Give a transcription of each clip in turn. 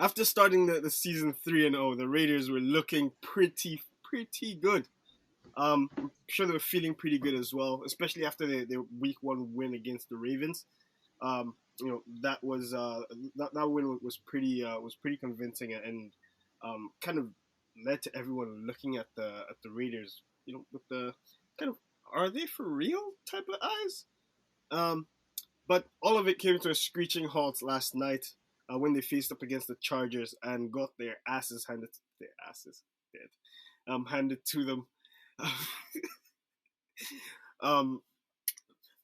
after starting the season 3-0, the Raiders were looking pretty good. I'm sure they were feeling pretty good as well, especially after their week 1 win against the Ravens. That was that win was pretty convincing, and kind of led to everyone looking at the Raiders, with the kind of, are they for real type of eyes. But all of it came to a screeching halt last night when they faced up against the Chargers and got their asses handed to them. um,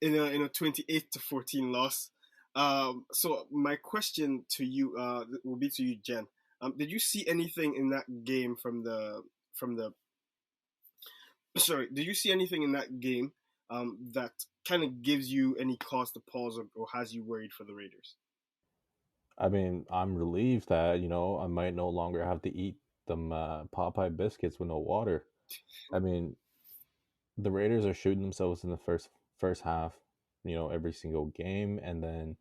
in a 28-14 loss. So my question to you will be to you, Jen. Did you see anything in that game Did you see anything in that game that kind of gives you any cause to pause, or has you worried for the Raiders? I mean, I'm relieved that, I might no longer have to eat them Popeye biscuits with no water. I mean, the Raiders are shooting themselves in the first half, every single game, and then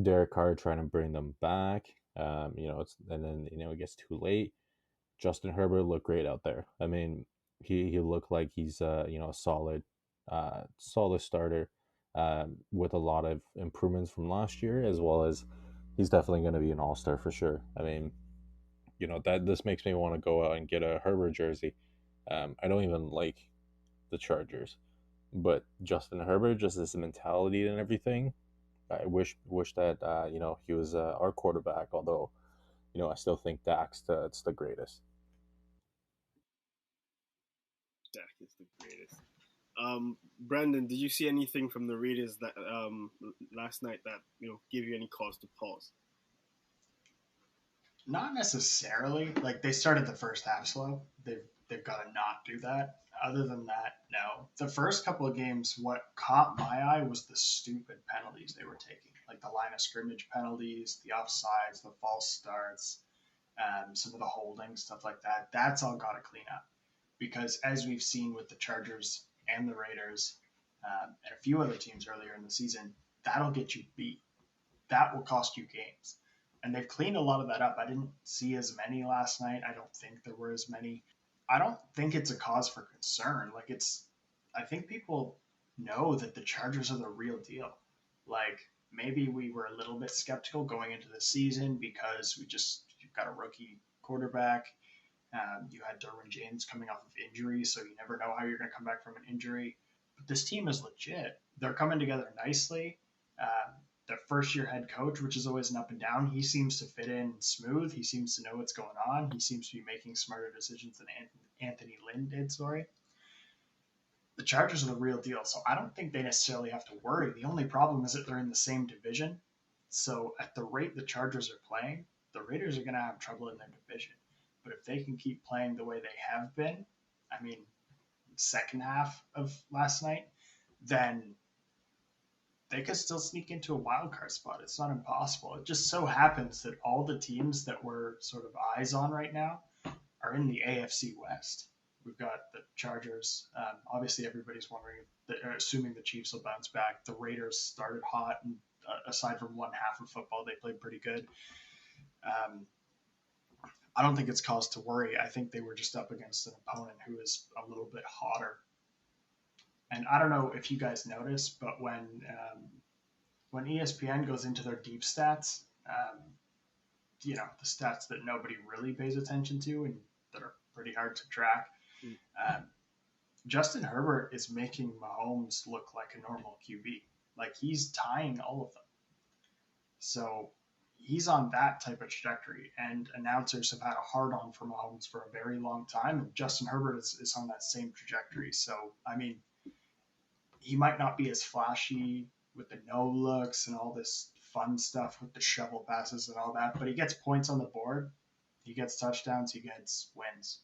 Derek Carr trying to bring them back. And then it gets too late. Justin Herbert looked great out there. I mean, he looked like he's a solid starter with a lot of improvements from last year, as well as he's definitely going to be an all-star for sure. I mean, that this makes me want to go out and get a Herbert jersey. I don't even like the Chargers, but Justin Herbert, just his mentality and everything, I wish that he was our quarterback. Although I still think Dak's it's the greatest. Dak is the greatest. Brandon, did you see anything from the Raiders that last night that gave you any cause to pause? Not necessarily. Like, they started the first half slow. They've got to not do that. Other than that, no. The first couple of games, what caught my eye was the stupid penalties they were taking, like the line of scrimmage penalties, the offsides, the false starts, some of the holding, stuff like that. That's all got to clean up, because as we've seen with the Chargers and the Raiders and a few other teams earlier in the season, that'll get you beat. That will cost you games. And they've cleaned a lot of that up. I didn't see as many last night. I don't think there were as many. I don't think it's a cause for concern. I think people know that the Chargers are the real deal. Like, maybe we were a little bit skeptical going into the season because you've got a rookie quarterback. You had Derwin James coming off of injury, so you never know how you're going to come back from an injury. But this team is legit. They're coming together nicely. Their first-year head coach, which is always an up and down, he seems to fit in smooth. He seems to know what's going on. He seems to be making smarter decisions than Anthony Lynn did. The Chargers are the real deal, so I don't think they necessarily have to worry. The only problem is that they're in the same division. So at the rate the Chargers are playing, the Raiders are going to have trouble in their division. But if they can keep playing the way they have been, I mean, second half of last night, then they could still sneak into a wild card spot. It's not impossible. It just so happens that all the teams that we're sort of eyes on right now are in the AFC West. We've got the Chargers. Obviously, everybody's wondering, assuming the Chiefs will bounce back. The Raiders started hot, and aside from one half of football, they played pretty good. I don't think it's cause to worry. I think they were just up against an opponent who is a little bit hotter. And I don't know if you guys noticed, but when ESPN goes into their deep stats, the stats that nobody really pays attention to and that are pretty hard to track, Justin Herbert is making Mahomes look like a normal QB. Like, he's tying all of them. So he's on that type of trajectory, and announcers have had a hard-on for Mahomes for a very long time, and Justin Herbert is on that same trajectory. So, I mean, he might not be as flashy with the no looks and all this fun stuff with the shovel passes and all that, but he gets points on the board, he gets touchdowns, he gets wins.